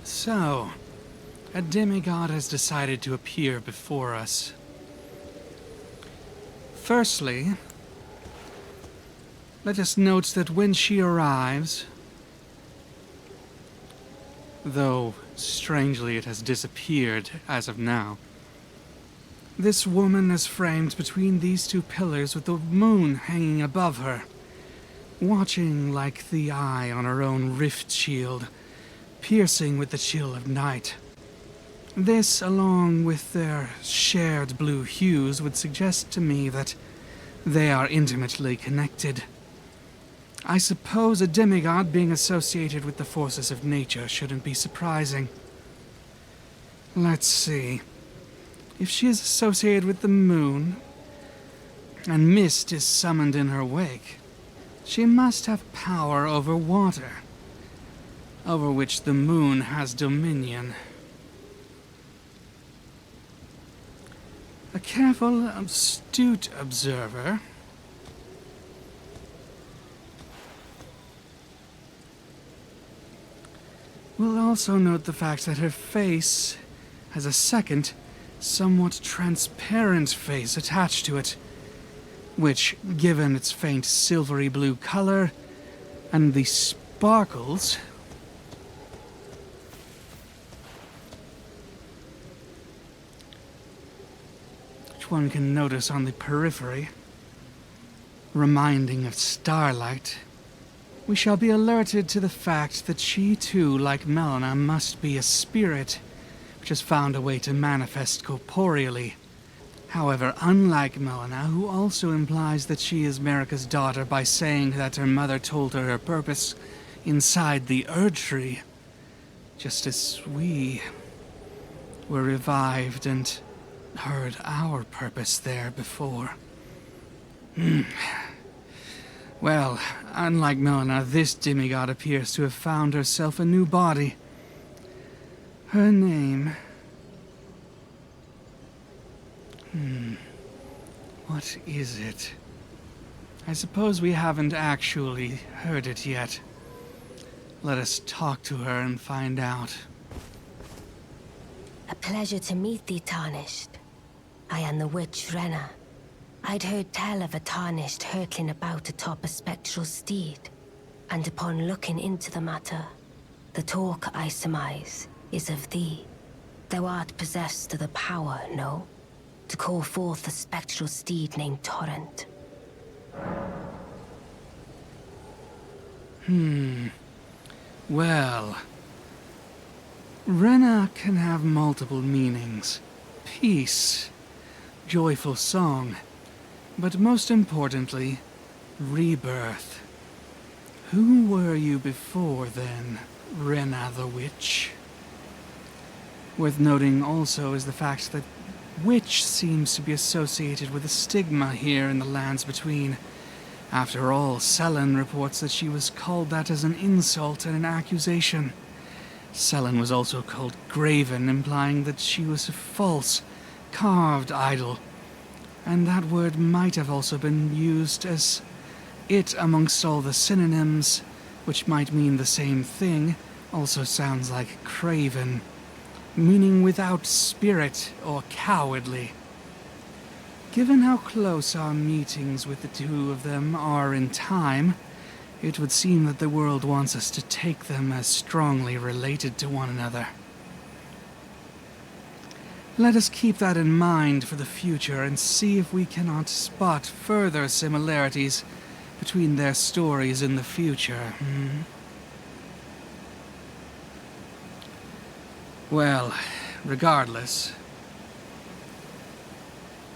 So, a demigod has decided to appear before us. Firstly, let us note that when she arrives, though strangely it has disappeared as of now, this woman is framed between these two pillars with the moon hanging above her, watching like the eye on her own rift shield, piercing with the chill of night. This, along with their shared blue hues, would suggest to me that they are intimately connected. I suppose a demigod being associated with the forces of nature shouldn't be surprising. Let's see. If she is associated with the moon, and mist is summoned in her wake, she must have power over water, over which the moon has dominion. A careful, astute observer will also note the fact that her face has a second, somewhat transparent face attached to it, which, given its faint silvery blue color and the sparkles, which one can notice on the periphery, reminding of starlight, we shall be alerted to the fact that she too, like Melina, must be a spirit which has found a way to manifest corporeally. However, unlike Melina, who also implies that she is Marika's daughter by saying that her mother told her her purpose inside the Erd Tree, just as we were revived and heard our purpose there before. Well, unlike Melina, this demigod appears to have found herself a new body. Her name... what is it? I suppose we haven't actually heard it yet. Let us talk to her and find out. A pleasure to meet thee, Tarnished. I am the witch Renna. I'd heard tell of a Tarnished hurtling about atop a spectral steed, and upon looking into the matter, the talk, I surmise, is of thee. Thou art possessed of the power, no? To call forth a spectral steed named Torrent. Well... Renna can have multiple meanings. Peace, joyful song, but most importantly, rebirth. Who were you before then, Renna the Witch? Worth noting also is the fact that witch seems to be associated with a stigma here in the lands between. After all, Selen reports that she was called that as an insult and an accusation. Selen was also called Graven, implying that she was a false, carved idol, and that word might have also been used as it amongst all the synonyms, which might mean the same thing, also sounds like craven, meaning without spirit or cowardly. Given how close our meetings with the two of them are in time, it would seem that the world wants us to take them as strongly related to one another. Let us keep that in mind for the future and see if we cannot spot further similarities between their stories in the future. Well, regardless,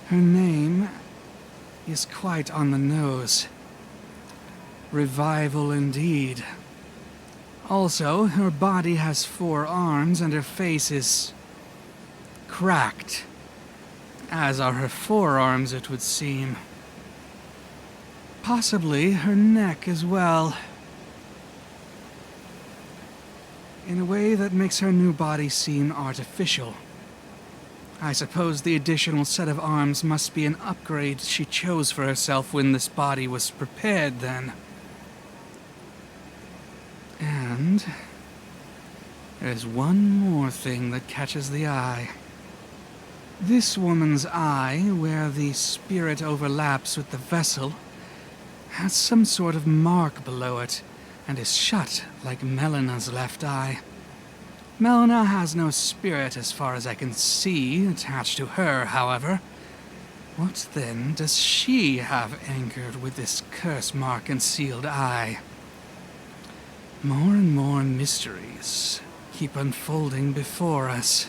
her name is quite on the nose. Revival indeed. Also, her body has 4 arms and her face is cracked, as are her forearms, it would seem. Possibly her neck as well. In a way that makes her new body seem artificial. I suppose the additional set of arms must be an upgrade she chose for herself when this body was prepared then. And There's one more thing that catches the eye. This woman's eye, where the spirit overlaps with the vessel, has some sort of mark below it, and is shut like Melena's left eye. Melina has no spirit as far as I can see attached to her, however. What then does she have anchored with this curse mark and sealed eye? More and more mysteries keep unfolding before us.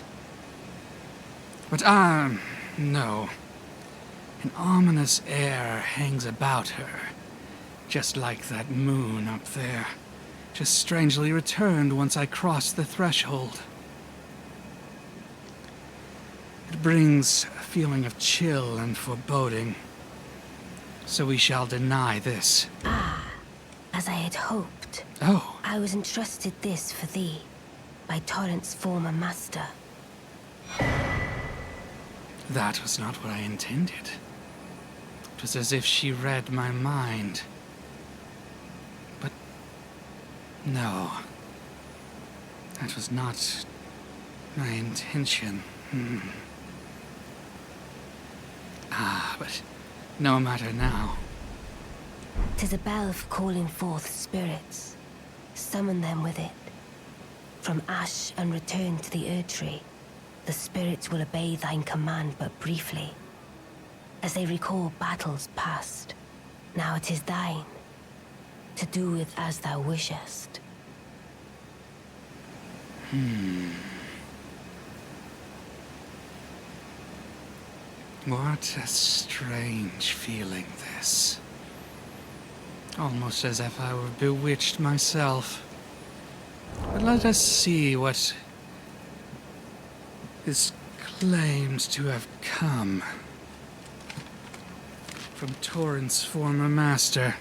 But no. An ominous air hangs about her, just like that moon up there, just strangely returned once I crossed the threshold. It brings a feeling of chill and foreboding, so we shall deny this. As I had hoped. Oh. I was entrusted this for thee, by Torrent's former master. That was not what I intended. It was as if she read my mind. But no, that was not my intention. But no matter now. 'Tis a bell for calling forth spirits. Summon them with it. From ash and return to the Erdtree, the spirits will obey thine command but briefly, as they recall battles past. Now it is thine, to do with as thou wishest. What a strange feeling this. Almost as if I were bewitched myself. But let us see what is claimed to have come from Torrent's former master.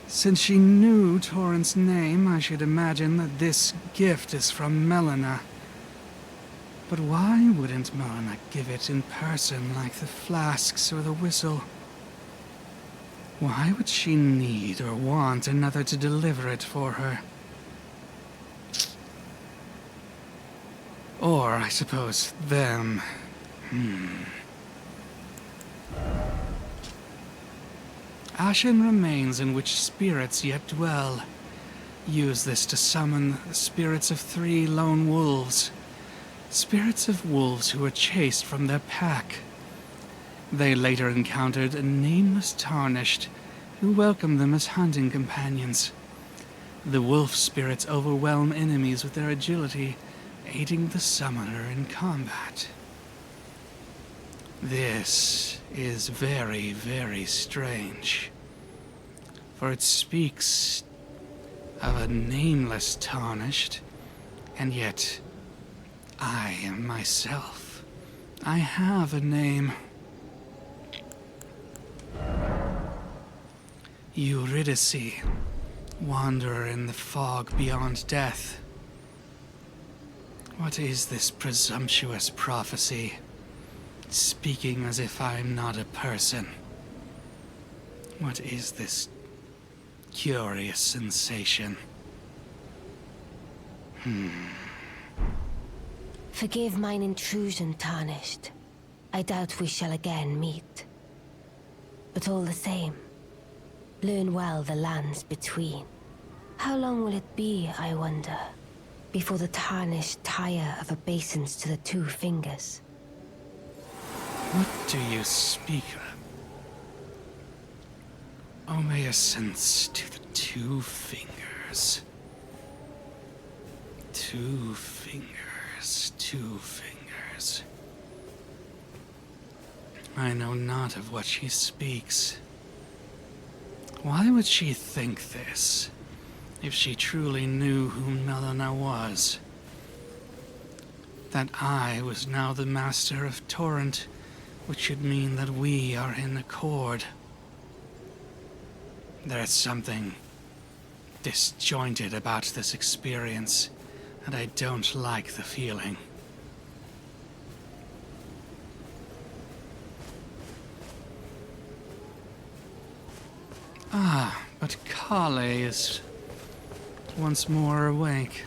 Since she knew Torrent's name, I should imagine that this gift is from Melina. But why wouldn't Melina give it in person like the flasks or the whistle? Why would she need or want another to deliver it for her? Or, I suppose, them. Ashen remains in which spirits yet dwell. Use this to summon the spirits of 3 lone wolves. Spirits of wolves who were chased from their pack. They later encountered a nameless tarnished who welcomed them as hunting companions. The wolf spirits overwhelm enemies with their agility, aiding the summoner in combat. This is very, very strange, for it speaks of a nameless tarnished, and yet I am myself. I have a name. Eurydice, wanderer in the fog beyond death. What is this presumptuous prophecy? Speaking as if I'm not a person. What is this curious sensation? Forgive mine intrusion, Tarnished. I doubt we shall again meet. But all the same, learn well the lands between. How long will it be, I wonder, before the Tarnished tire of obeisance to the 2 fingers? What do you speak of? Obeisance to the 2 fingers. 2 fingers, 2 fingers. I know not of what she speaks. Why would she think this, if she truly knew who Melina was? That I was now the master of Torrent, which should mean that we are in accord. There's something disjointed about this experience, and I don't like the feeling. But Kale is once more awake.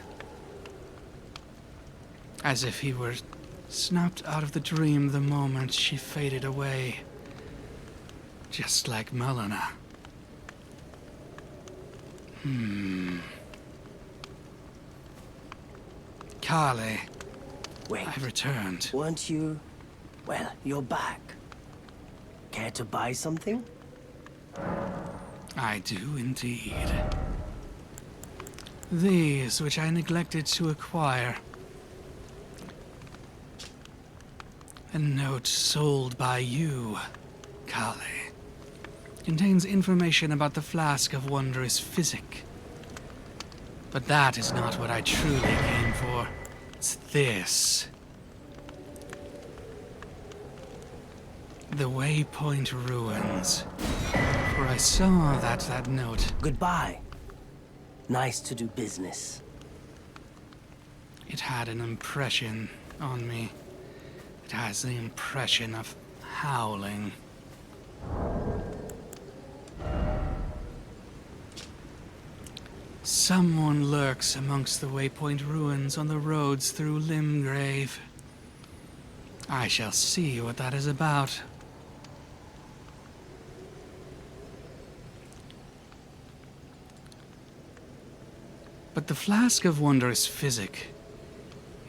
as if he were snapped out of the dream the moment she faded away, just like Melina. Kale, Wait, I've returned. weren't you... Well, you're back. Care to buy something? I do indeed. These, which I neglected to acquire. A note sold by you, Kale. Contains information about the flask of wondrous physic. But that is not what I truly came for. It's this. The Waypoint Ruins. For I saw that note. Goodbye. Nice to do business. It had an impression on me. It has the impression of howling. Someone lurks amongst the Waypoint Ruins on the roads through Limgrave. I shall see what that is about. But the flask of wondrous physic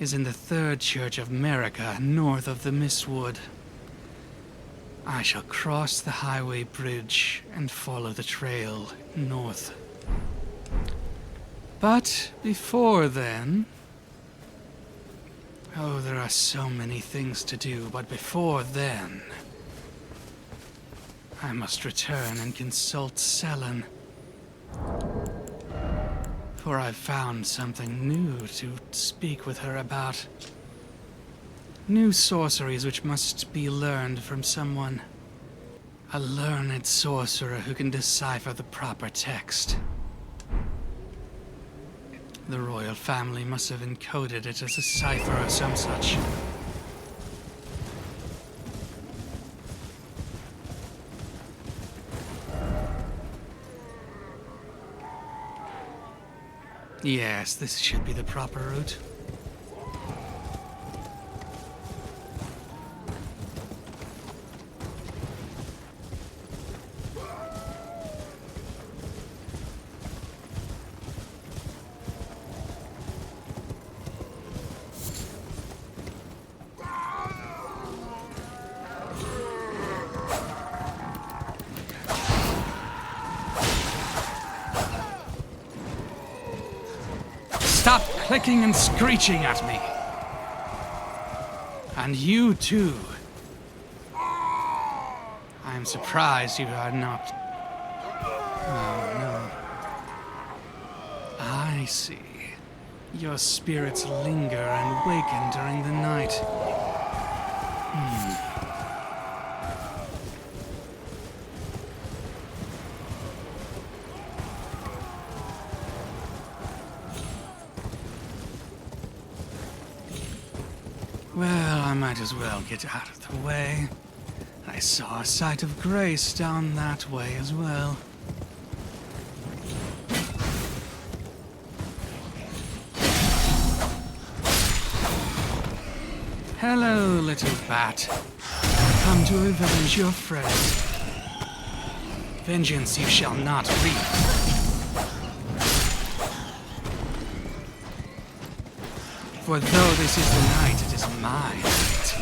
is in the third church of Merica, north of the Mistwood. I shall cross the highway bridge and follow the trail north. But before then... Oh, there are so many things to do, but before then... I must return and consult Selen. For I've found something new to speak with her about. New sorceries which must be learned from someone. A learned sorcerer who can decipher the proper text. The royal family must have encoded it as a cipher or some such. Yes, this should be the proper route. Stop clicking and screeching at me. And you too. I'm surprised you are not... Oh, no. I see. Your spirits linger and waken during the night. Well, I might as well get out of the way. I saw a sight of grace down that way as well. Hello, little bat. Come to avenge your friend. Vengeance you shall not reap. For though this is the night, it is my night.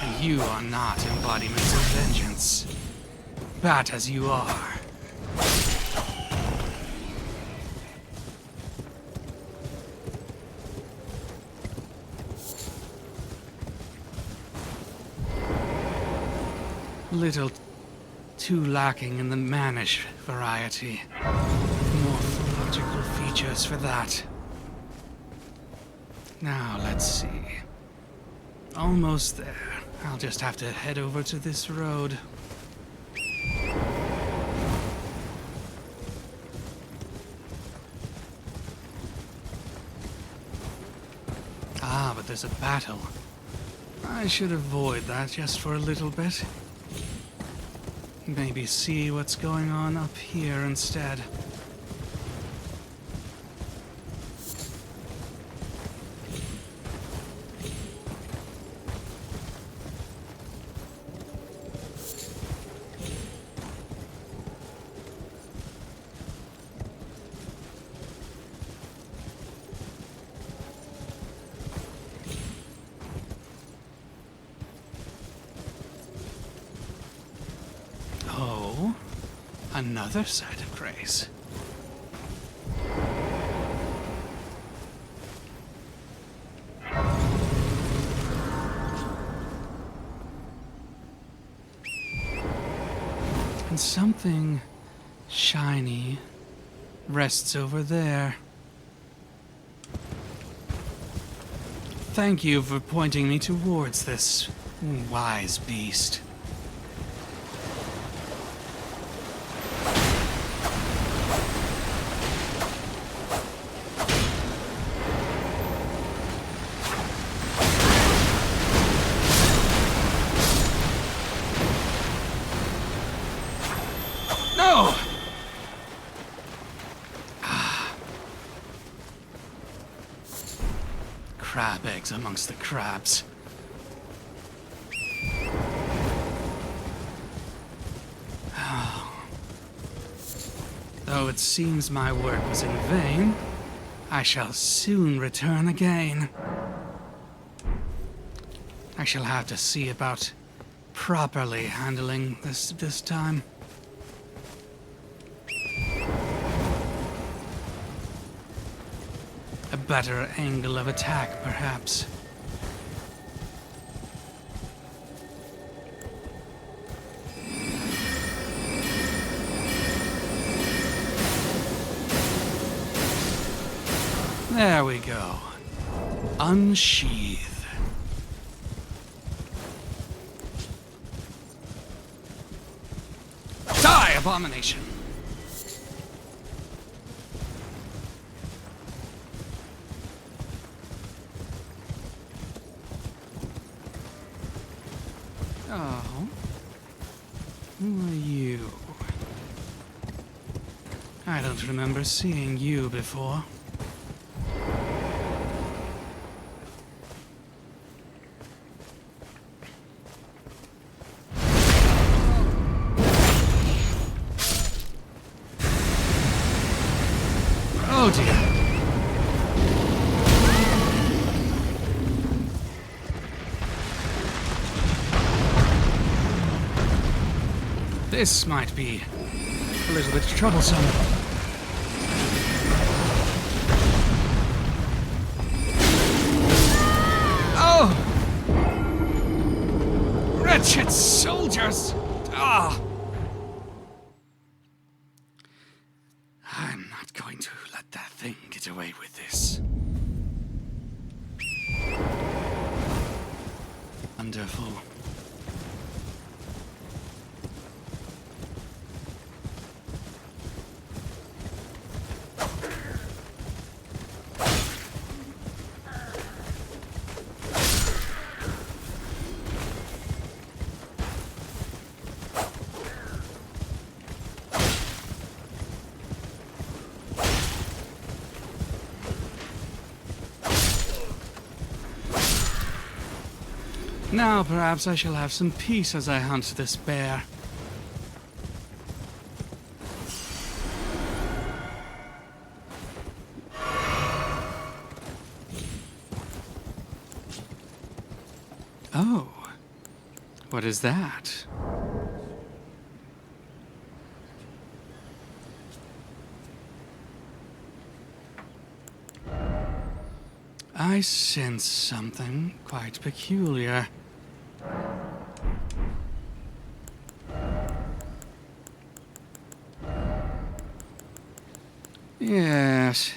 And you are not embodiments of vengeance. Bat as you are. Little too lacking in the mannish variety. Morphological features for that. Now, let's see. Almost there. I'll just have to head over to this road. Ah, but there's a battle. I should avoid that just for a little bit. Maybe see what's going on up here instead. Another side of grace. And something shiny rests over there. Thank you for pointing me towards this wise beast. No! Crab eggs amongst the crabs. Though it seems my work was in vain, I shall soon return again. I shall have to see about properly handling this time. A better angle of attack, perhaps. There we go. Unsheath. Die, abomination! Oh. Who are you? I don't remember seeing you before. Oh dear. This might be a little bit troublesome. Oh! Wretched soldiers! Ah! I'm not going to let that thing get away with this. Wonderful. Now perhaps I shall have some peace as I hunt this bear. Oh, what is that? I sense something quite peculiar. Yes.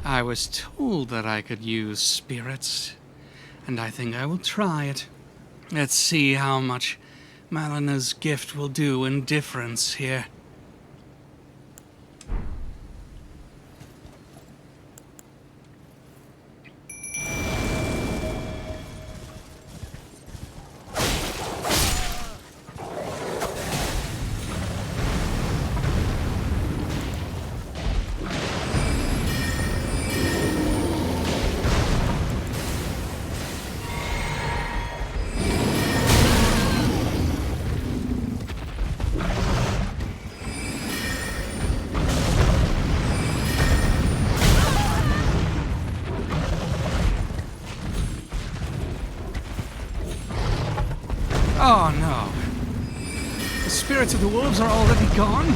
I was told that I could use spirits, and I think I will try it. Let's see how much Malina's gift will do in difference here. Oh, no. spirits of the wolves are already gone?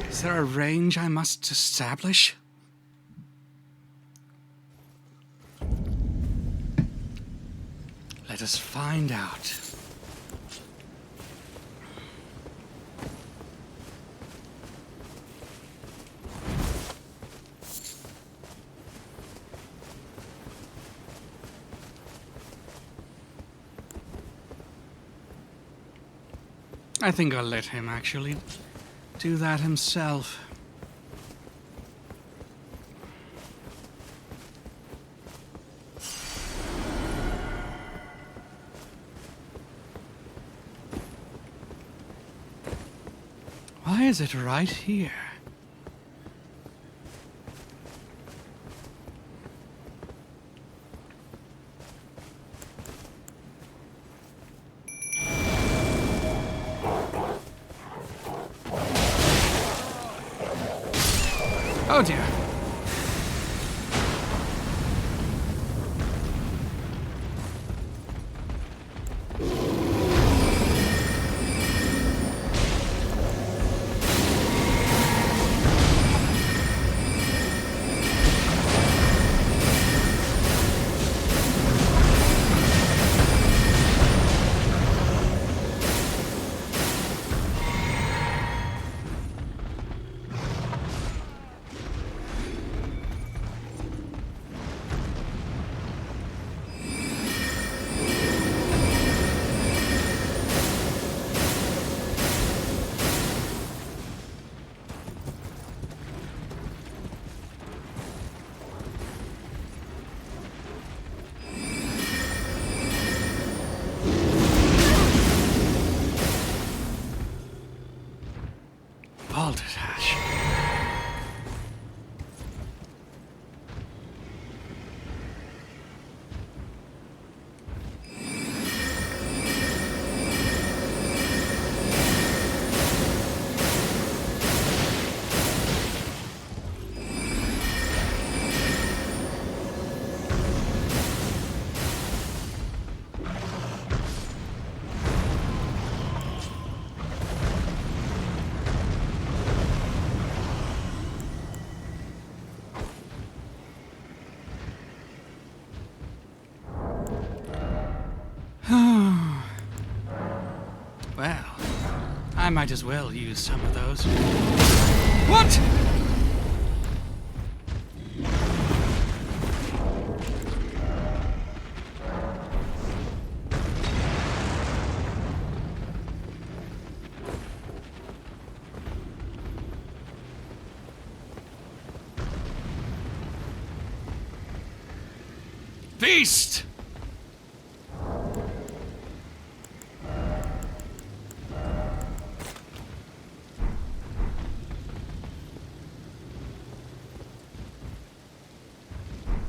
Is there a range I must establish? Let us find out. I think I'll let him actually do that himself. Why is it right here? Oh dear. Vaulted hatch. Well, I might as well use some of those. What? Beast!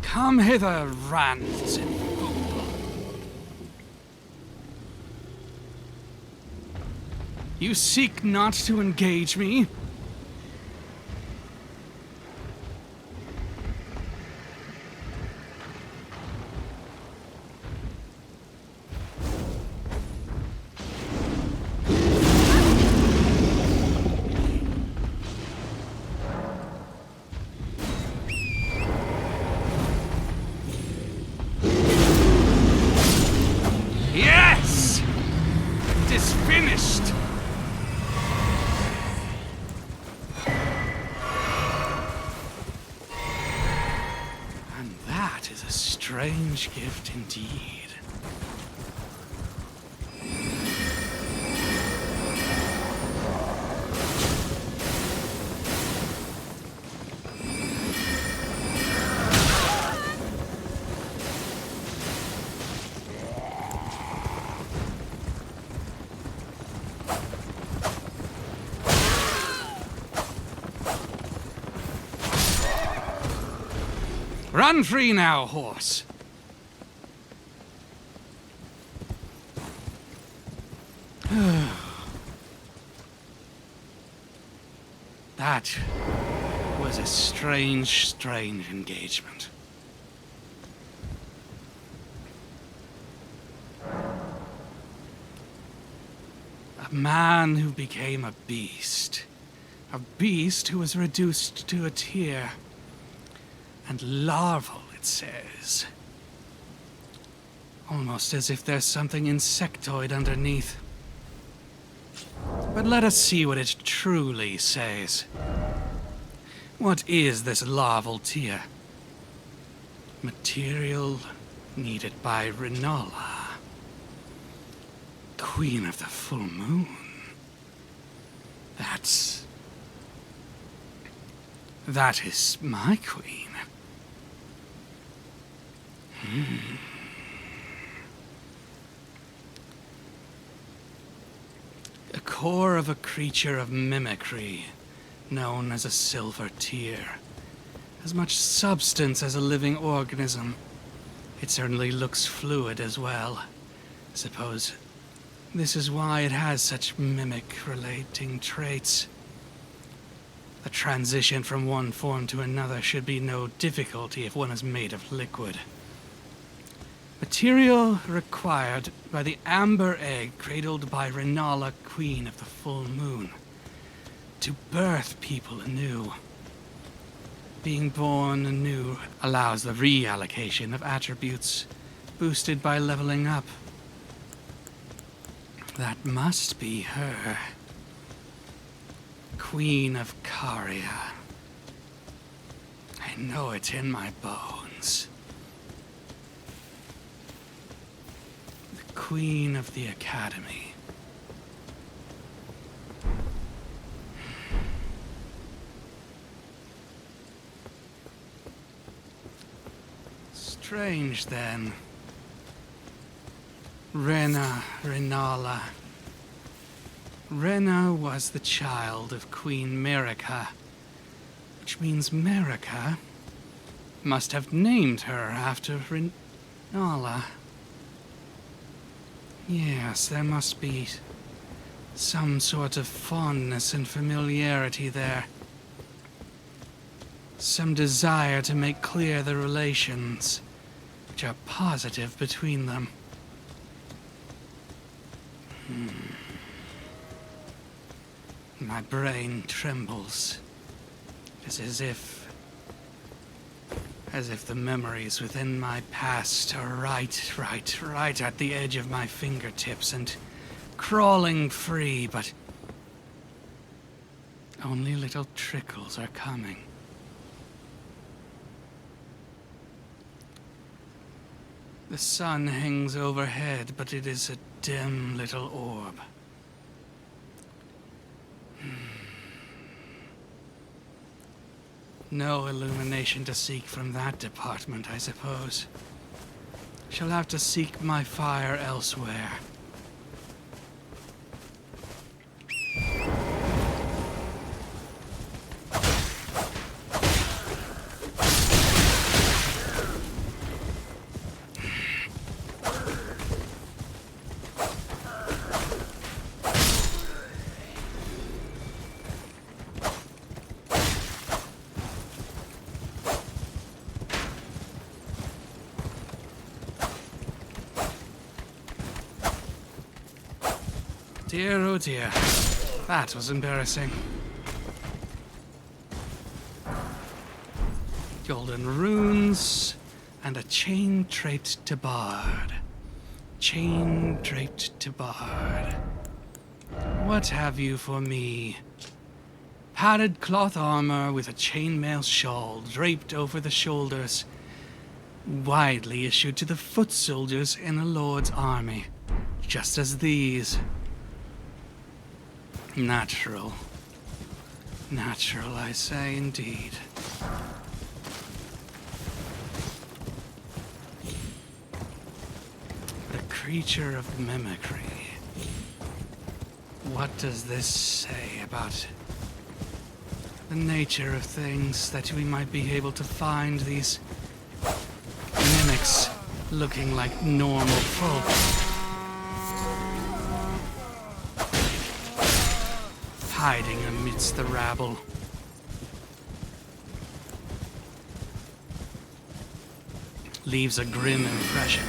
Come hither, ransom fool. You seek not to engage me? Yes! It is finished! And that is a strange gift indeed. Run free now, horse. That was a strange engagement. A man who became a beast. A beast who was reduced to a tear. And larval, it says. Almost as if there's something insectoid underneath. But let us see what it truly says. What is this larval tear? Material needed by Renna, Queen of the Full Moon. That is my queen. A core of a creature of mimicry, known as a silver tear. As much substance as a living organism. It certainly looks fluid as well. I suppose this is why it has such mimic-relating traits. The transition from one form to another should be no difficulty if one is made of liquid. Material required by the amber egg cradled by Renna, Queen of the Full Moon. To birth people anew. Being born anew allows the reallocation of attributes, boosted by leveling up. That must be her. Queen of Caria. I know it in my bones. The Queen of the Academy. Strange, then. Renna. Renna was the child of Queen Merica, which means Merica must have named her after Renna. Yes, there must be some sort of fondness and familiarity there. Some desire to make clear the relations, which are positive between them. My brain trembles. It's as if the memories within my past are right at the edge of my fingertips and crawling free, but only little trickles are coming. The sun hangs overhead, but it is a dim little orb. No illumination to seek from that department, I suppose. Shall have to seek my fire elsewhere. Dear, oh dear. That was embarrassing. Golden runes and a chain draped to bard. Chain draped to bard. What have you for me? Padded cloth armor with a chainmail shawl draped over the shoulders, widely issued to the foot soldiers in a lord's army, just as these. Natural. Natural, I say, indeed. The creature of mimicry. What does this say about the nature of things that we might be able to find these looking like normal folk. Hiding amidst the rabble. Leaves a grim impression.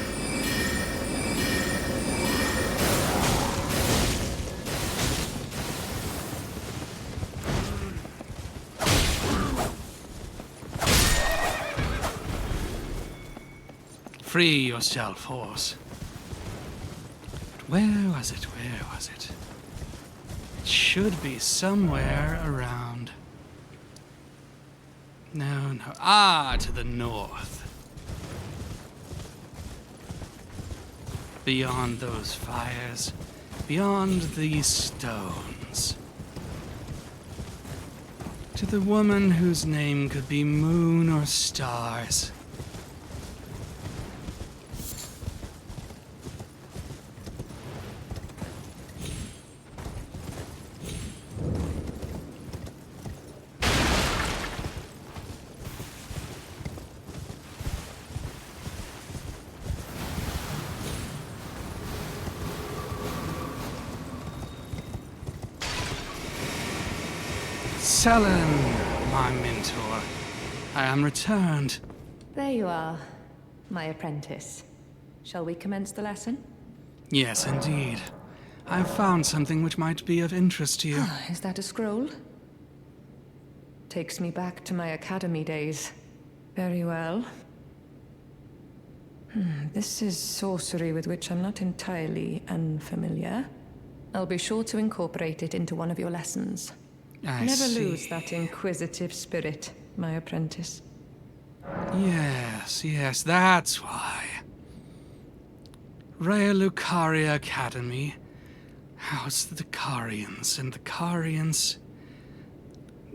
Free yourself, horse. But where was it? Where was it? It should be somewhere around. No, no. Ah, to the north. Beyond those fires, beyond these stones. To the woman whose name could be moon or stars. Selen, my mentor. I am returned. There you are, my apprentice. Shall we commence the lesson? Yes, indeed. I've found something which might be of interest to you. Is that a scroll? Takes me back to my academy days. Very well. This is sorcery with which I'm not entirely unfamiliar. I'll be sure to incorporate it into one of your lessons. Never lose that inquisitive spirit, my apprentice. Yes, yes, that's why. Rhea Lucaria Academy housed the Carians, and the Carians,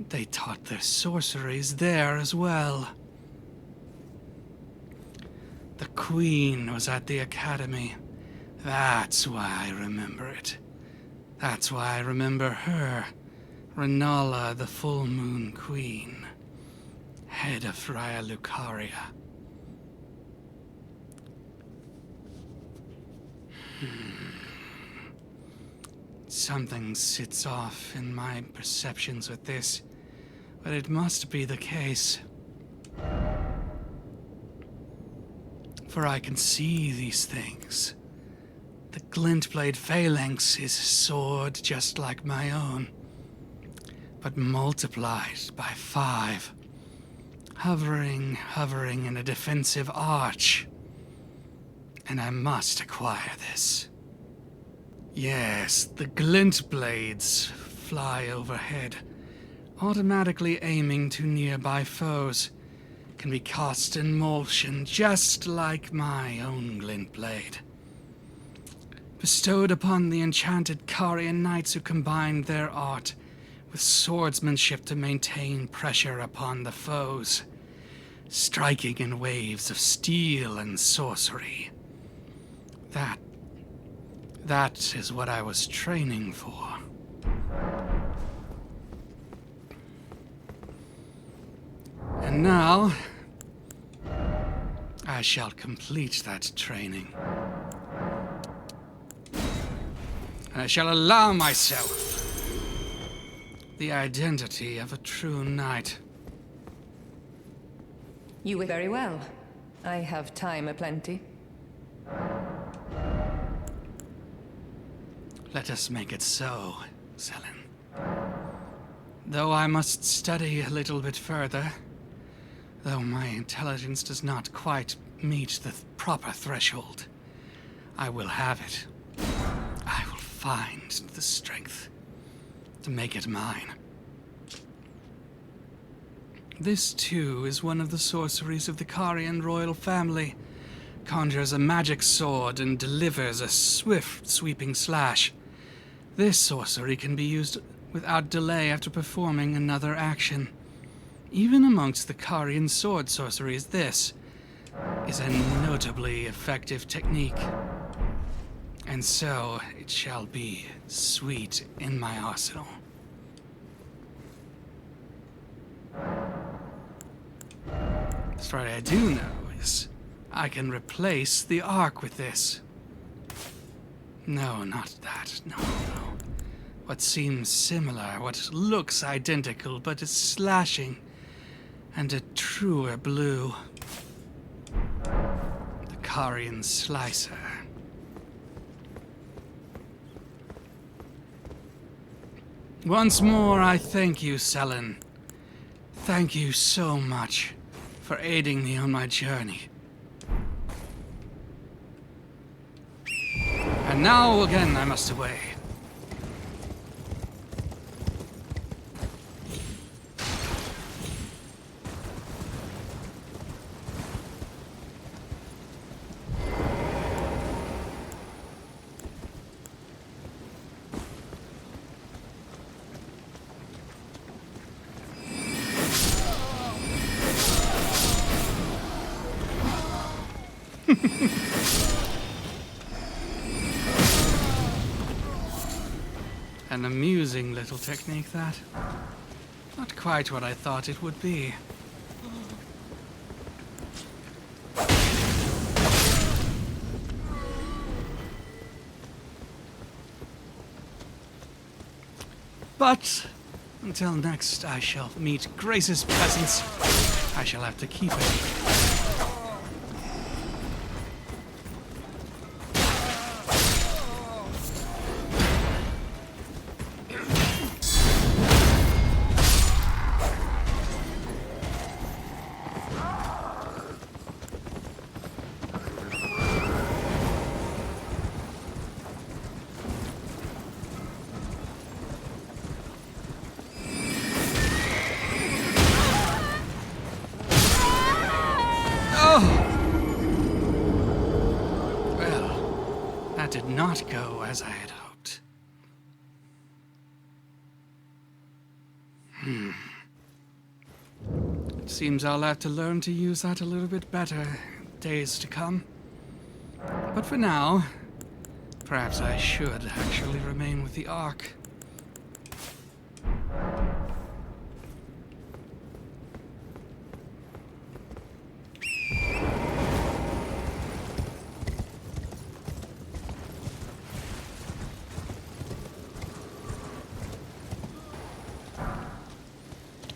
they taught their sorceries there as well. The Queen was at the Academy. That's why I remember it. That's why I remember her. Renna, the Full Moon Queen, head of Rhea Lucaria. Something sits off in my perceptions with this, but it must be the case. For I can see these things. The glint-blade phalanx is a sword just like my own, but multiplied by 5, hovering in a defensive arch. And I must acquire this. Yes, the glint blades fly overhead, automatically aiming to nearby foes, can be cast in motion just like my own glint blade. Bestowed upon the enchanted Carian knights who combined their art with swordsmanship to maintain pressure upon the foes, striking in waves of steel and sorcery. That is what I was training for. And now, I shall complete that training. I shall allow myself the identity of a true knight. You were very well. I have time aplenty. Let us make it so, Selen. Though I must study a little bit further, though my intelligence does not quite meet the proper threshold, I will have it. I will find the strength to make it mine. This, too, is one of the sorceries of the Carian royal family. Conjures a magic sword and delivers a swift, sweeping slash. This sorcery can be used without delay after performing another action. Even amongst the Carian sword sorceries, this is a notably effective technique. And so it shall be sweet in my arsenal. The story I do know is I can replace the arc with this. No, not that. No. What seems similar, what looks identical, but is slashing, and a truer blue. The Carian slicer. Once more, I thank you, Selin. Thank you so much for aiding me on my journey. And now again I must away. An amusing little technique, that. Not quite what I thought it would be. But until next I shall meet Grace's presence, I shall have to keep it. Did not go as I had hoped. It seems I'll have to learn to use that a little bit better days to come. But for now, perhaps I should actually remain with the Ark.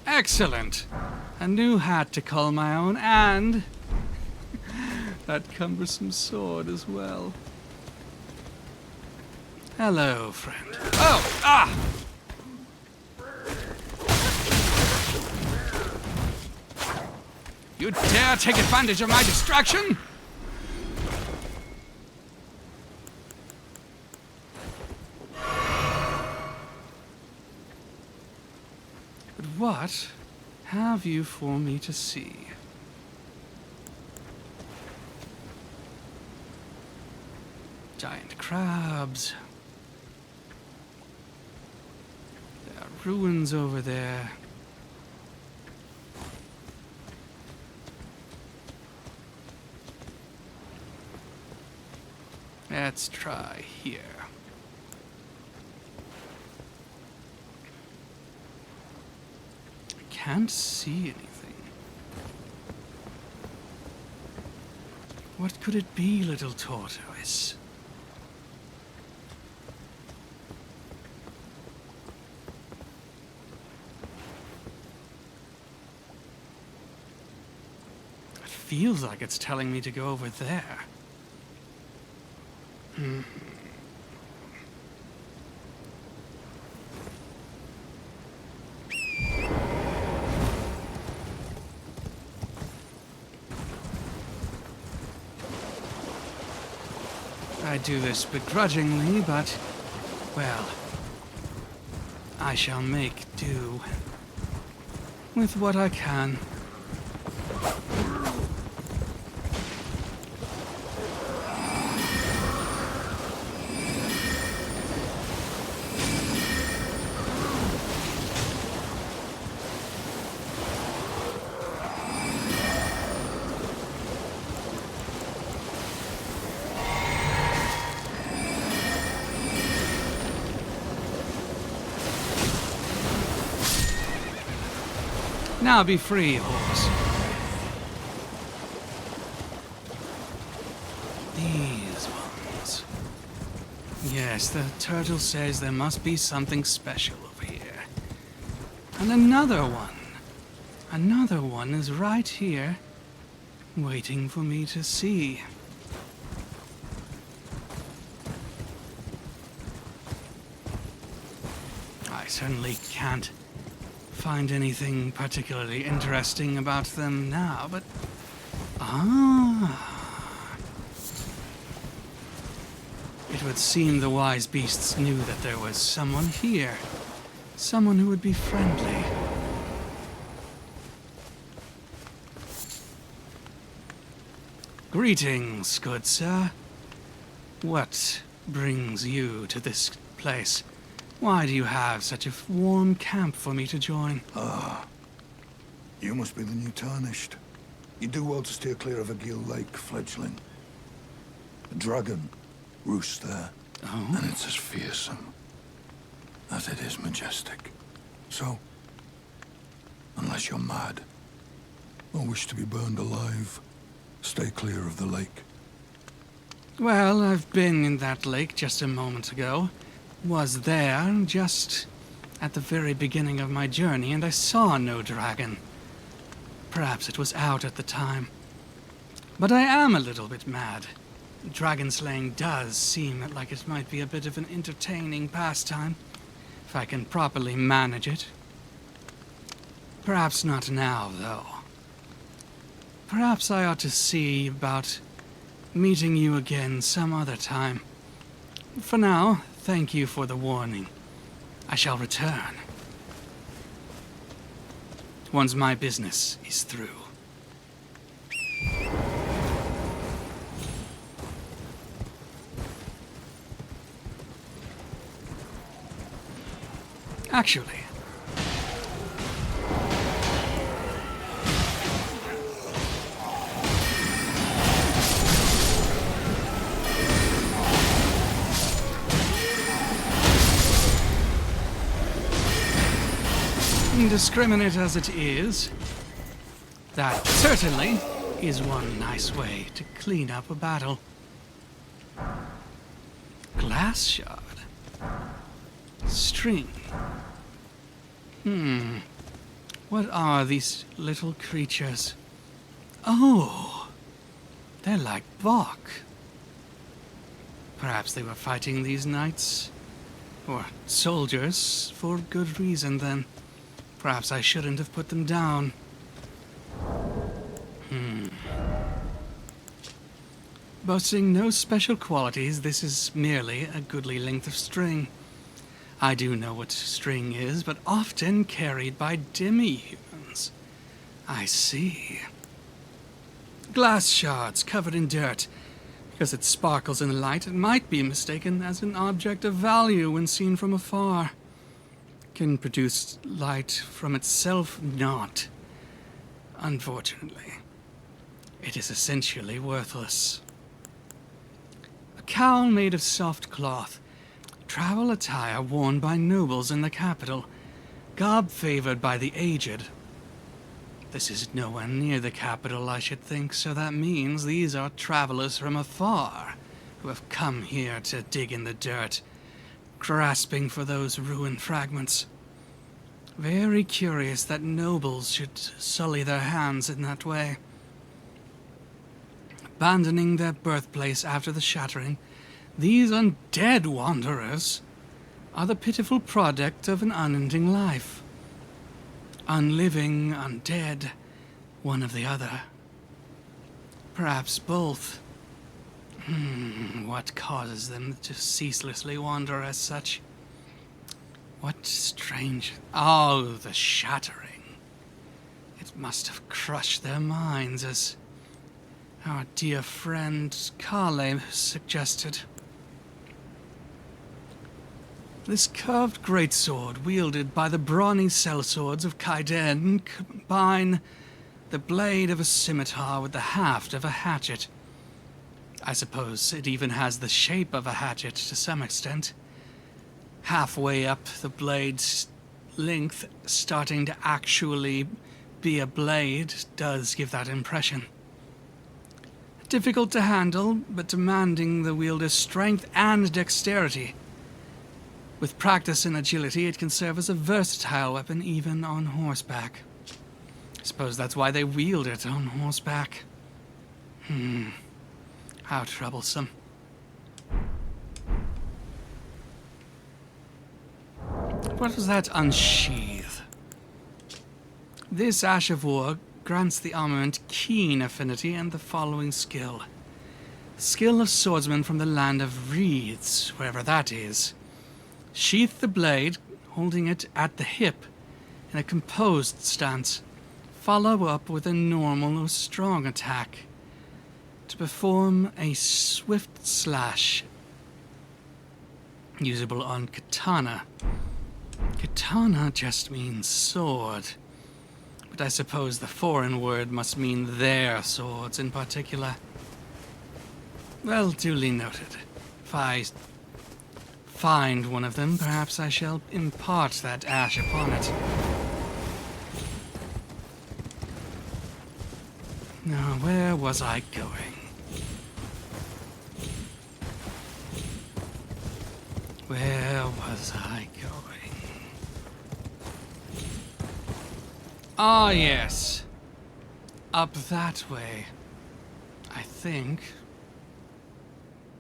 Excellent! A new hat to call my own, and that cumbersome sword as well. Hello, friend. Oh! Ah! You dare take advantage of my distraction? What have you for me to see? Giant crabs. There are ruins over there. Let's try here. Can't see anything. What could it be, little tortoise? It feels like it's telling me to go over there. I do this begrudgingly, but, well, I shall make do with what I can. Now be free, horse. turtles. Yes, the turtle says there must be something special over here. And another one. Another one is right here, waiting for me to see. I certainly can't find anything particularly interesting about them now, but... It would seem the wise beasts knew that there was someone here. Someone who would be friendly. Greetings, good sir. What brings you to this place? Why do you have such a warm camp for me to join? You must be the new Tarnished. You do well to steer clear of a Gill Lake fledgling. A dragon roosts there, and it's as fearsome as it is majestic. So, unless you're mad or wish to be burned alive, stay clear of the lake. Well, I've been in that lake just a moment ago. Was there just at the very beginning of my journey, and I saw no dragon. Perhaps it was out at the time. But I am a little bit mad. Dragon slaying does seem like it might be a bit of an entertaining pastime, if I can properly manage it. Perhaps not now, though. Perhaps I ought to see about meeting you again some other time. For now, thank you for the warning. I shall return. Once my business is through. Actually, indiscriminate as it is, that certainly is one nice way to clean up a battle. Glass shard. String. What are these little creatures? Oh, they're like Bok. Perhaps they were fighting these knights, or soldiers, for good reason then. Perhaps I shouldn't have put them down. Boasting no special qualities, this is merely a goodly length of string. I do know what string is, but often carried by demi-humans. I see. Glass shards covered in dirt. Because it sparkles in the light, it might be mistaken as an object of value when seen from afar. Can produce light from itself? Not. Unfortunately. It is essentially worthless. A cowl made of soft cloth. Travel attire worn by nobles in the capital. Garb favored by the aged. This is nowhere near the capital, I should think, so that means these are travelers from afar who have come here to dig in the dirt, grasping for those ruined fragments. Very curious that nobles should sully their hands in that way. Abandoning their birthplace after the shattering, these undead wanderers are the pitiful product of an unending life. Unliving, undead, one of the other. Perhaps both. What causes them to ceaselessly wander as such? What strange... Oh, the shattering. It must have crushed their minds, as our dear friend Carle suggested. This curved greatsword, wielded by the brawny sellswords of Kaiden, combine the blade of a scimitar with the haft of a hatchet. I suppose it even has the shape of a hatchet to some extent. Halfway up the blade's length, starting to actually be a blade, does give that impression. Difficult to handle, but demanding the wielder's strength and dexterity. With practice and agility, it can serve as a versatile weapon even on horseback. I suppose that's why they wield it on horseback. How troublesome. What was that unsheath? This Ash of War grants the armament keen affinity and the following skill. Skill of swordsman from the land of reeds, wherever that is. Sheath the blade, holding it at the hip, in a composed stance. Follow up with a normal or strong attack. To perform a swift slash. Usable on katana. Katana just means sword. But I suppose the foreign word must mean their swords in particular. Well, duly noted. If I find one of them, perhaps I shall impart that ash upon it. Now, where was I going? Where was I going? Ah, yes. Up that way. I think.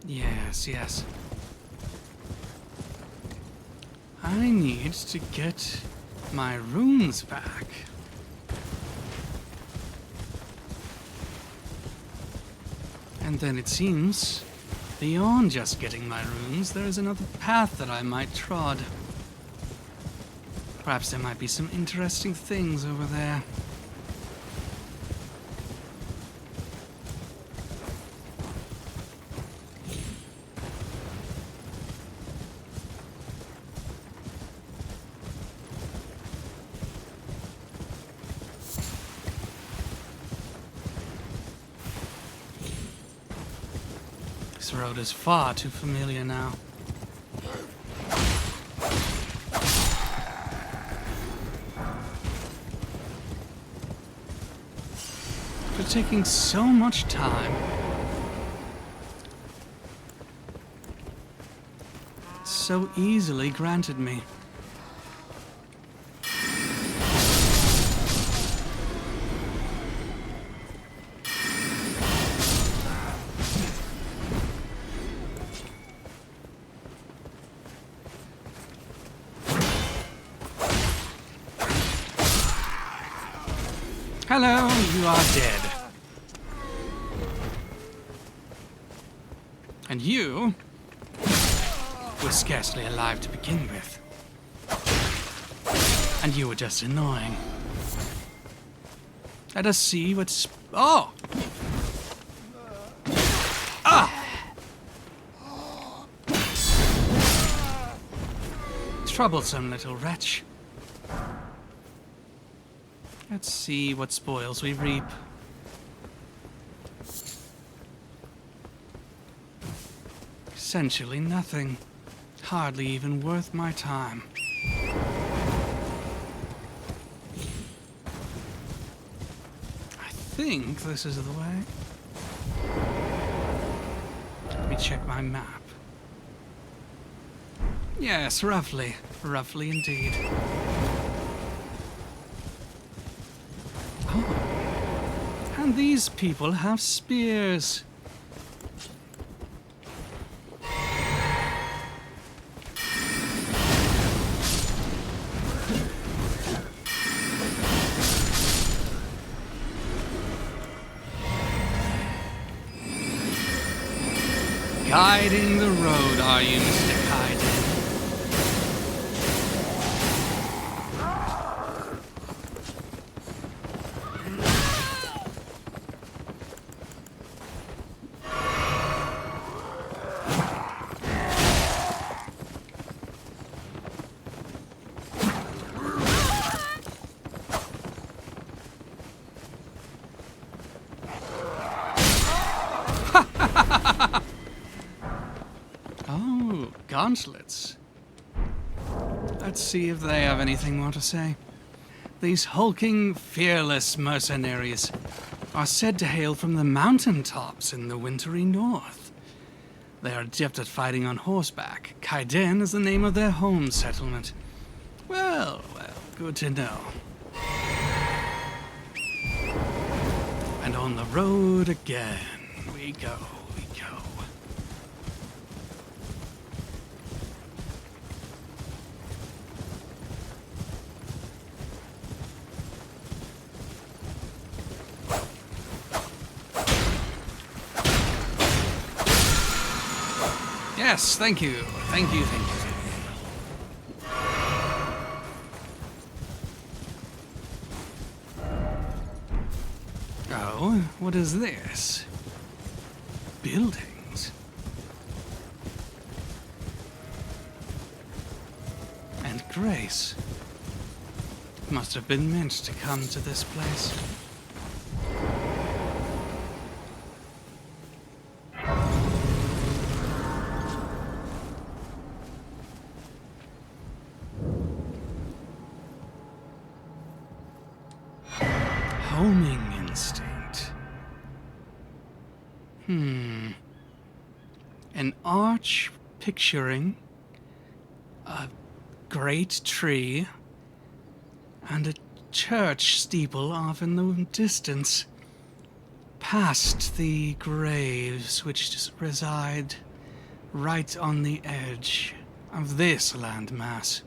Yes. I need to get my runes back. And then it seems, beyond just getting my runes, there is another path that I might trod. Perhaps there might be some interesting things over there. This road is far too familiar now. For taking so much time. So easily granted me. Hello, you are dead. And you were scarcely alive to begin with. And you were just annoying. Let us see what's... Oh! Ah! Troublesome little wretch. Let's see what spoils we reap. Essentially nothing. Hardly even worth my time. I think this is the way. Let me check my map. Yes, roughly. Roughly indeed. And these people have spears. Guiding the road, are you, Mr. Kaiden? Oh, gauntlets. Let's see if they have anything more to say. These hulking, fearless mercenaries. are said to hail from the mountain tops in the wintry north. They are adept at fighting on horseback. Kaiden is the name of their home settlement. Well, good to know. And on the road again. We go. Yes, thank you. Thank you. Oh, what is this? Buildings. And Grace. Must have been meant to come to this place. Homing instinct. An arch picturing a great tree and a church steeple off in the distance, past the graves which reside right on the edge of this landmass.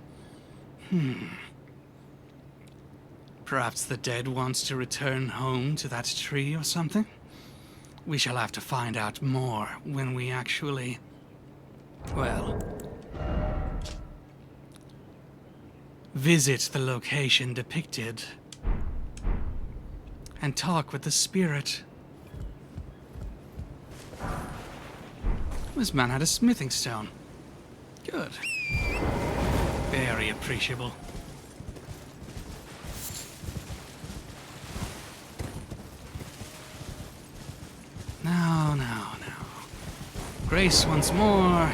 Perhaps the dead wants to return home to that tree or something? We shall have to find out more when we actually... visit the location depicted and talk with the spirit. This man had a smithing stone. Good. Very appreciable. Now. Grace once more.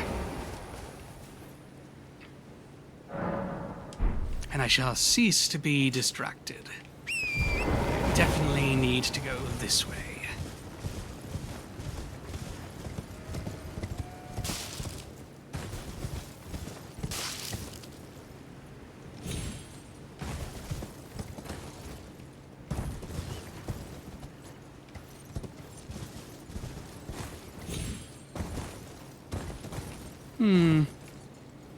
And I shall cease to be distracted. I definitely need to go this way.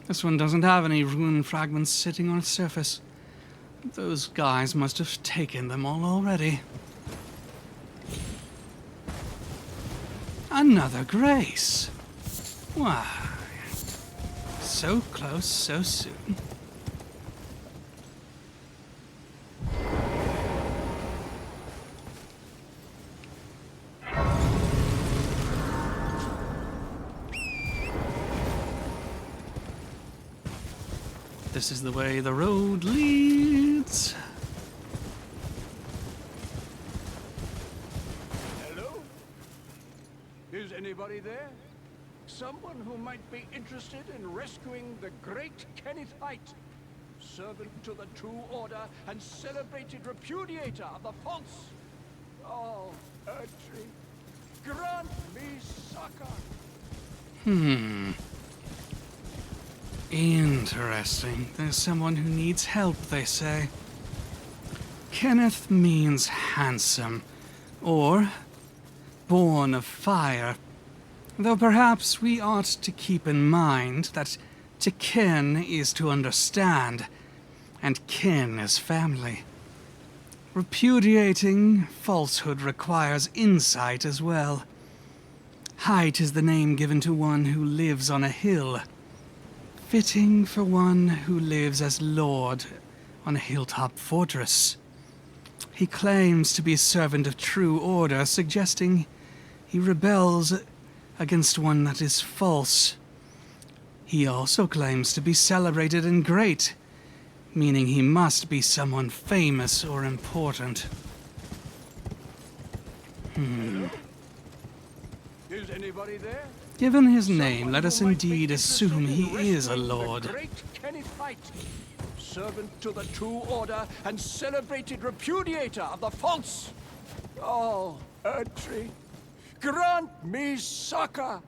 This one doesn't have any ruin fragments sitting on its surface. Those guys must have taken them all already. Another Grace. Why? So close, so soon. This is the way the road leads. Hello? Is anybody there? Someone who might be interested in rescuing the great Kenneth Haight, servant to the true order and celebrated repudiator of the false. Oh, Urtry, grant me succor. Interesting. There's someone who needs help, they say. Kenneth means handsome, or born of fire. Though perhaps we ought to keep in mind that to ken is to understand, and kin is family. Repudiating falsehood requires insight as well. Haight is the name given to one who lives on a hill. Fitting for one who lives as lord on a hilltop fortress. He claims to be a servant of true order, suggesting he rebels against one that is false. He also claims to be celebrated and great, meaning he must be someone famous or important. Is anybody there? Given his name, let us indeed assume he is a lord. The great Kenneth Haight, servant to the true order and celebrated repudiator of the false. Oh, Erdtree, grant me succor!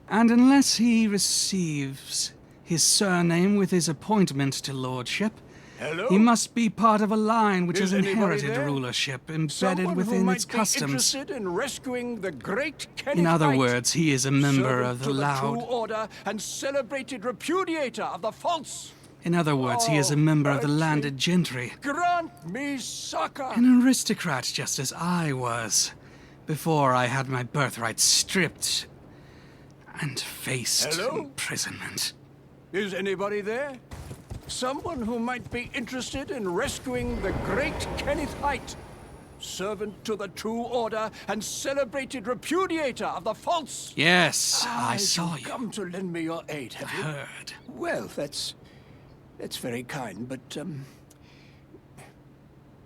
And unless he receives his surname with his appointment to lordship, Hello? he must be part of a line which Is has anybody inherited there? rulership embedded Someone who within might its be customs. interested in rescuing the great Kenneth In other Haight, words, he is a member servant of the to the loud... True Order and celebrated repudiator of the false. In other words, he is a member of the Erdtree, landed gentry. Grant me succor! An aristocrat just as I was, before I had my birthright stripped and faced Hello? imprisonment. Is anybody there? Someone who might be interested in rescuing the great Kenneth Haight, servant to the True Order and celebrated repudiator of the false. Yes, I saw You've you. come to lend me your aid, have you? Heard. Well, that's very kind, but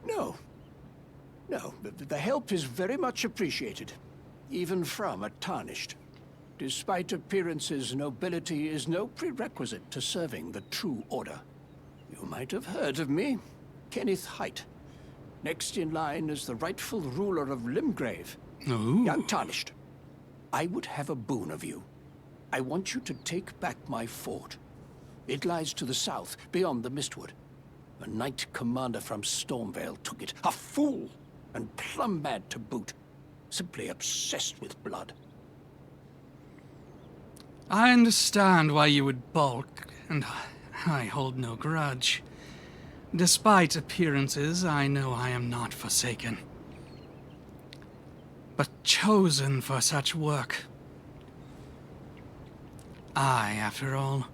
no. No, the help is very much appreciated, even from a tarnished. Despite appearances, nobility is no prerequisite to serving the True Order. You might have heard of me, Kenneth Haight. Next in line is the rightful ruler of Limgrave, Ooh. young Tarnished. I would have a boon of you. I want you to take back my fort. It lies to the south, beyond the Mistwood. A knight commander from Stormvale took it. A fool! And plumb mad to boot. Simply obsessed with blood. I understand why you would balk, and I hold no grudge. Despite appearances, I know I am not forsaken, but chosen for such work. I, after all,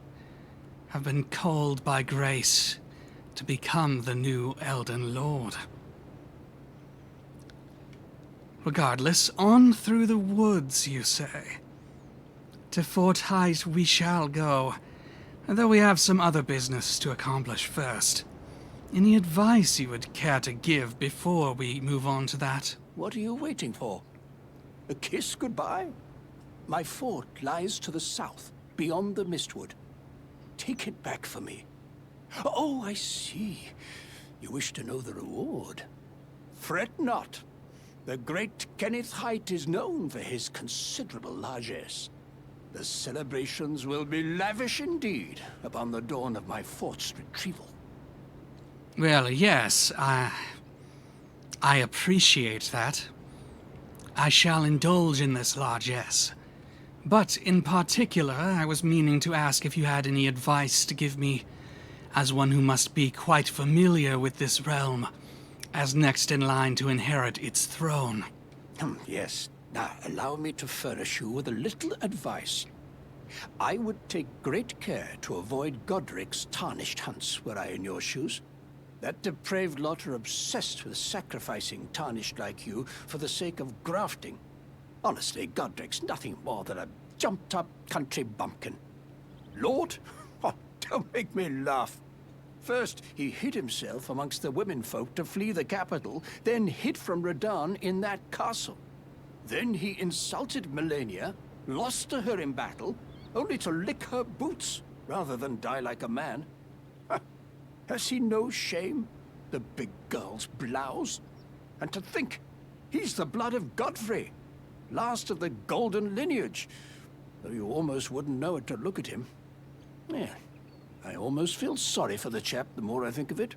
have been called by grace to become the new Elden Lord. Regardless, on through the woods, you say. To Fort Haight we shall go, though we have some other business to accomplish first. Any advice you would care to give before we move on to that? What are you waiting for? A kiss goodbye? My fort lies to the south, beyond the Mistwood. Take it back for me. Oh, I see. You wish to know the reward. Fret not. The great Kenneth Haight is known for his considerable largesse. The celebrations will be lavish indeed upon the dawn of my fort's retrieval. Well, yes, I appreciate that. I shall indulge in this largesse. But in particular, I was meaning to ask if you had any advice to give me, as one who must be quite familiar with this realm, as next in line to inherit its throne. Yes. Now, allow me to furnish you with a little advice. I would take great care to avoid Godric's tarnished hunts were I in your shoes. That depraved lot are obsessed with sacrificing tarnished like you for the sake of grafting. Honestly, Godric's nothing more than a jumped-up country bumpkin. Lord? Oh, don't make me laugh. First, he hid himself amongst the womenfolk to flee the capital, then hid from Radahn in that castle. Then he insulted Melania, lost to her in battle, only to lick her boots rather than die like a man. Has he no shame, the big girl's blouse? And to think, he's the blood of Godfrey, last of the golden lineage, though you almost wouldn't know it to look at him. Yeah, I almost feel sorry for the chap the more I think of it.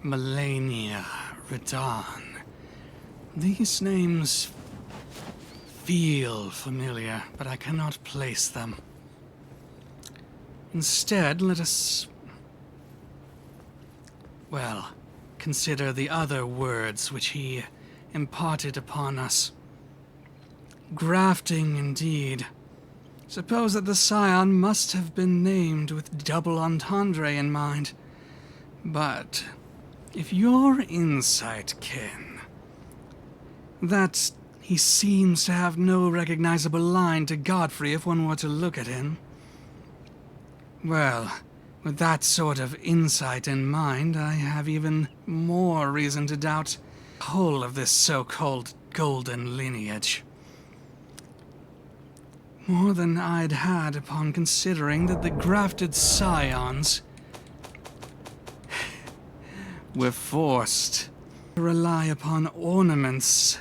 Melania, Radahn. These names feel familiar, but I cannot place them. Instead, let us... well, consider the other words which he imparted upon us. Grafting, indeed. Suppose that the scion must have been named with double entendre in mind. But if your insight, Ken, that he seems to have no recognizable line to Godfrey if one were to look at him, well, with that sort of insight in mind, I have even more reason to doubt the whole of this so-called golden lineage. More than I'd had upon considering that the grafted scions were forced to rely upon ornaments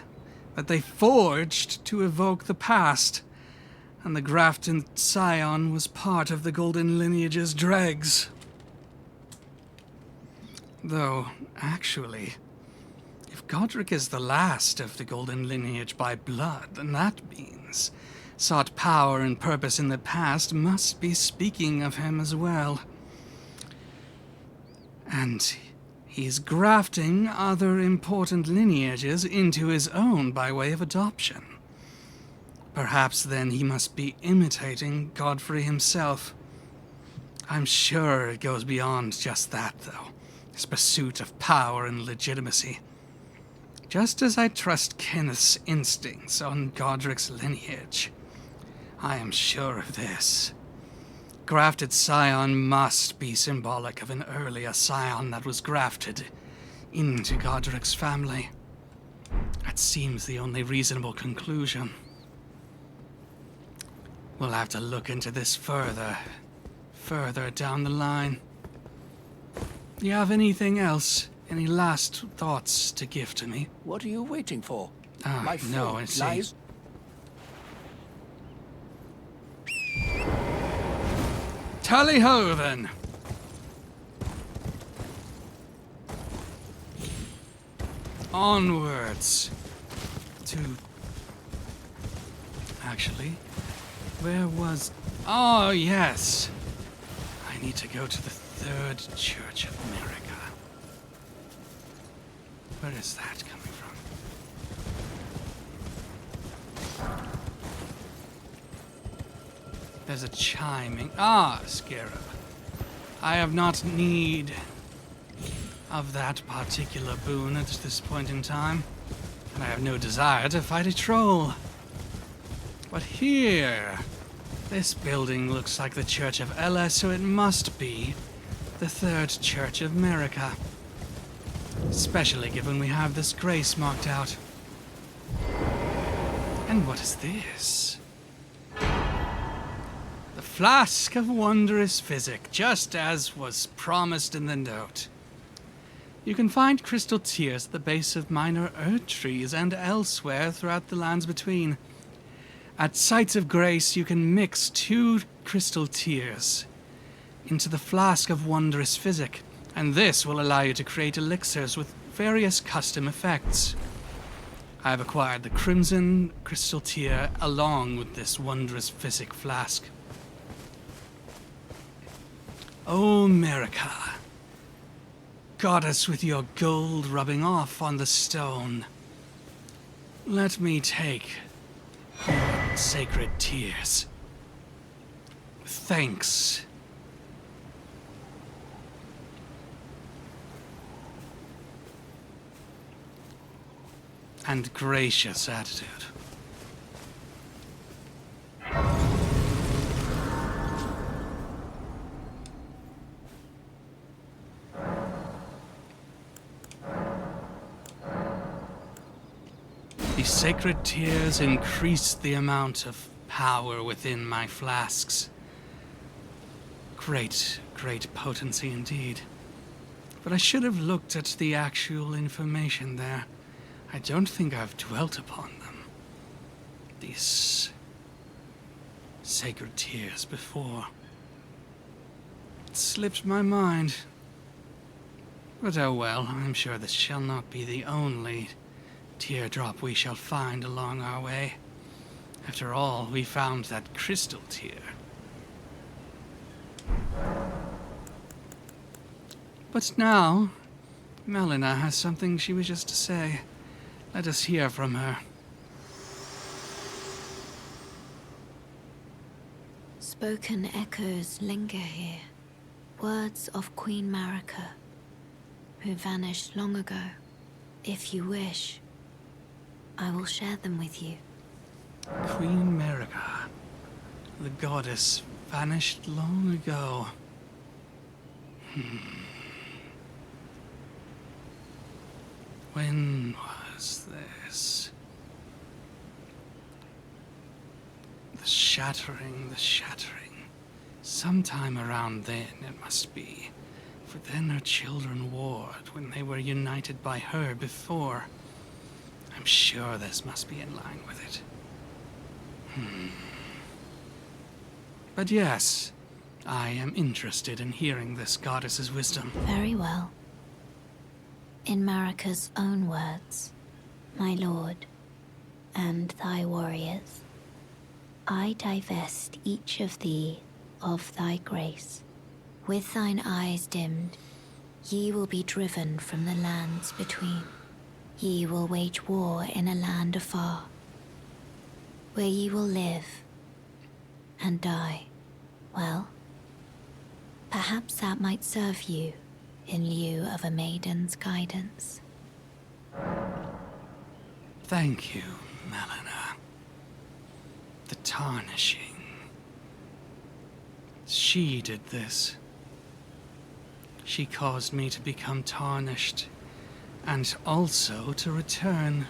that they forged to evoke the past, and the grafted scion was part of the golden lineage's dregs. Though, actually, if Godric is the last of the golden lineage by blood, then that means sought power and purpose in the past must be speaking of him as well. And he's grafting other important lineages into his own by way of adoption. Perhaps then he must be imitating Godfrey himself. I'm sure it goes beyond just that, though. His pursuit of power and legitimacy. Just as I trust Kenneth's instincts on Godric's lineage, I am sure of this. Grafted scion must be symbolic of an earlier scion that was grafted into Godric's family. That seems the only reasonable conclusion. We'll have to look into this further down the line. Do you have anything else? Any last thoughts to give to me? What are you waiting for? My no, I see. Lies. Tally-ho, then! Onwards to... Actually, where was... Oh, yes! I need to go to the Third Church of America. Where is that coming from? There's a chiming. Ah, Scarab. I have not need of that particular boon at this point in time, and I have no desire to fight a troll. But here, this building looks like the Church of Ella, so it must be the Third Church of America. Especially given we have this grace marked out. And what is this? The flask of wondrous physic, just as was promised in the note. You can find crystal tears at the base of minor earth trees and elsewhere throughout the lands between. At sites of grace, you can mix 2 crystal tears into the flask of wondrous physic, and this will allow you to create elixirs with various custom effects. I have acquired the Crimson Crystal Tear along with this wondrous physic flask. O America, goddess with your gold rubbing off on the stone, let me take your sacred tears. Thanks. And gracious attitude. The sacred tears increase the amount of power within my flasks. Great potency indeed. But I should have looked at the actual information there. I don't think I've dwelt upon them, these sacred tears, before. It slipped my mind. But oh well, I'm sure this shall not be the only teardrop we shall find along our way. After all, we found that crystal tear. But now, Melina has something she wishes to say. Let us hear from her. Spoken echoes linger here. Words of Queen Marika, who vanished long ago. If you wish, I will share them with you. Queen Marika, the goddess vanished long ago. When was this? The shattering. Sometime around then it must be. than her children warred when they were united by her before. I'm sure this must be in line with it. But yes, I am interested in hearing this goddess's wisdom. Very well. In Marika's own words, my lord, and thy warriors, I divest each of thee of thy grace. With thine eyes dimmed, ye will be driven from the lands between. Ye will wage war in a land afar, where ye will live and die. Well, perhaps that might serve you in lieu of a maiden's guidance. Thank you, Melina. The tarnishing. She did this. She caused me to become tarnished, and also to return.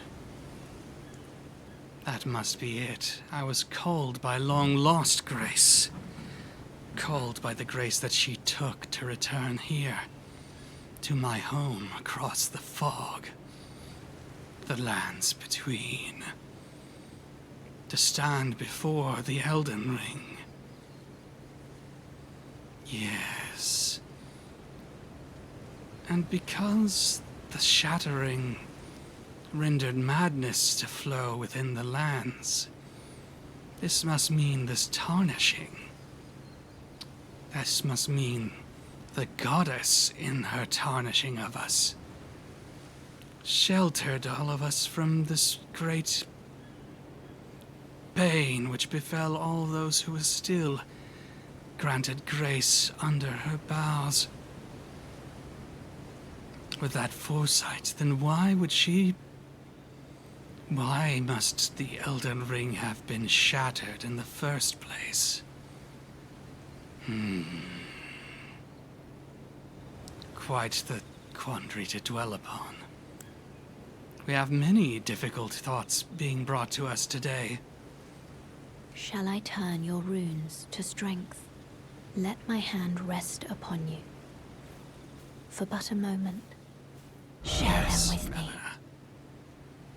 That must be it. I was called by long-lost grace. Called by the grace that she took to return here. To my home across the fog. The lands between. To stand before the Elden Ring. Yes. And because the shattering rendered madness to flow within the lands, this must mean this tarnishing. This must mean the goddess in her tarnishing of us sheltered all of us from this great pain which befell all those who were still granted grace under her boughs. With that foresight, then why must the Elden Ring have been shattered in the first place? Quite the quandary to dwell upon. We have many difficult thoughts being brought to us today. Shall I turn your runes to strength? Let my hand rest upon you. For but a moment. Share them with me.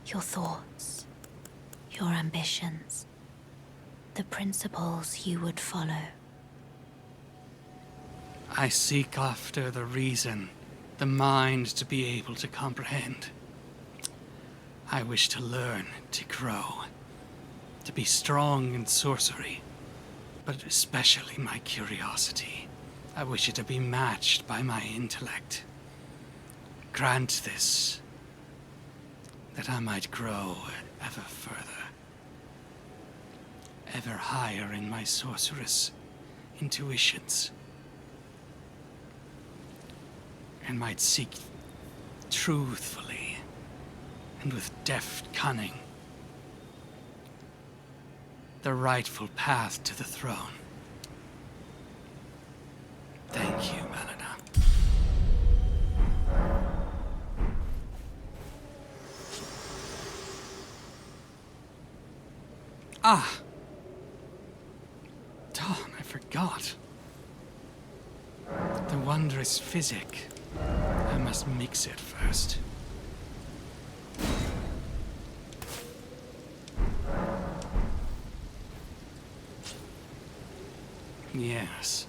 Your thoughts, your ambitions, the principles you would follow. I seek after the reason, the mind to be able to comprehend. I wish to learn, to grow, to be strong in sorcery, but especially my curiosity. I wish it to be matched by my intellect. Grant this, that I might grow ever further, ever higher in my sorceress intuitions, and might seek truthfully and with deft cunning the rightful path to the throne. Thank you, Melina. Ah! Darn, I forgot. The wondrous physic. I must mix it first. Yes.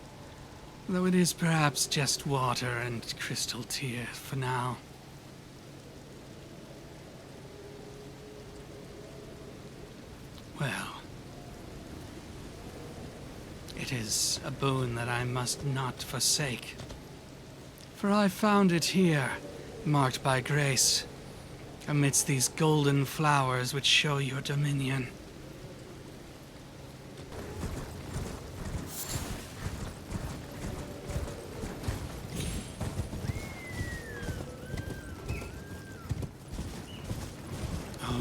Though it is perhaps just water and crystal tear for now. Well, it is a boon that I must not forsake. For I found it here, marked by grace, amidst these golden flowers which show your dominion.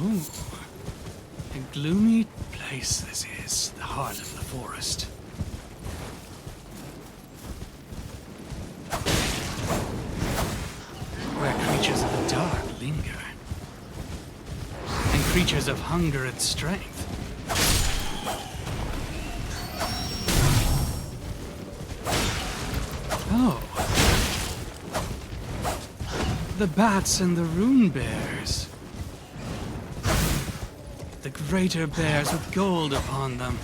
Oh, a gloomy place this is, the heart of the forest. Where creatures of the dark linger, and creatures of hunger and strength. Oh, The bats and the rune bears. The greater bears with gold upon them.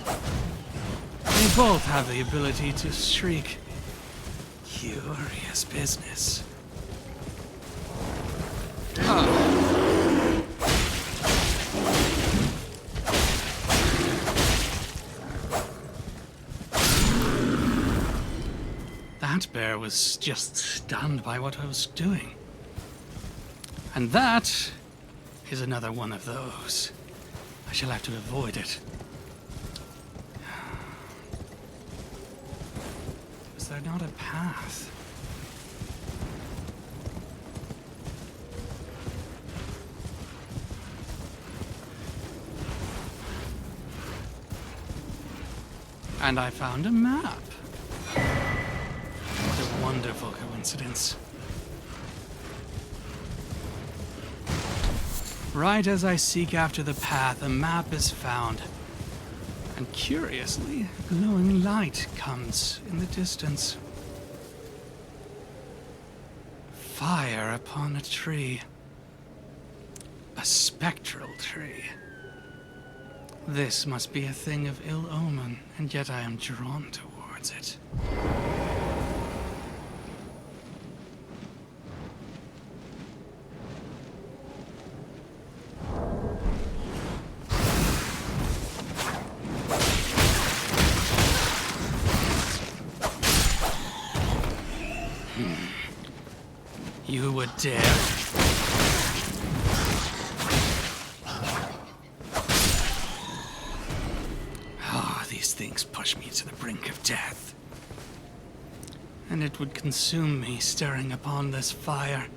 They both have the ability to shriek. Curious business. That bear was just stunned by what I was doing. And that is another one of those. I shall have to avoid it. Is there not a path? And I found a map. What a wonderful coincidence. Right as I seek after the path, a map is found. And curiously, glowing light comes in the distance. Fire upon a tree. A spectral tree. This must be a thing of ill omen, and yet I am drawn towards it. You would dare? These things push me to the brink of death. And it would consume me staring upon this fire.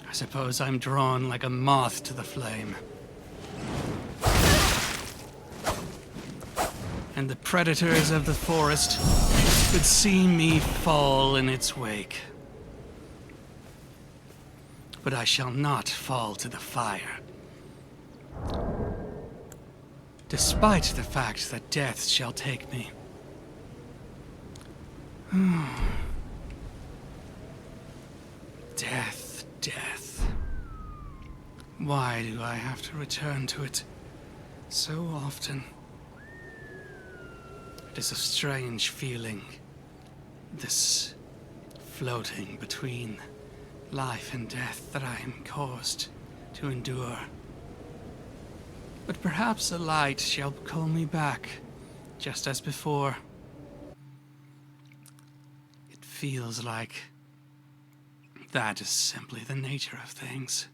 I suppose I'm drawn like a moth to the flame. And the predators of the forest would see me fall in its wake. But I shall not fall to the fire. Despite the fact that death shall take me. Death, death. Why do I have to return to it so often? It is a strange feeling, this floating between life and death that I am caused to endure. But perhaps a light shall call me back, just as before. It feels like that is simply the nature of things.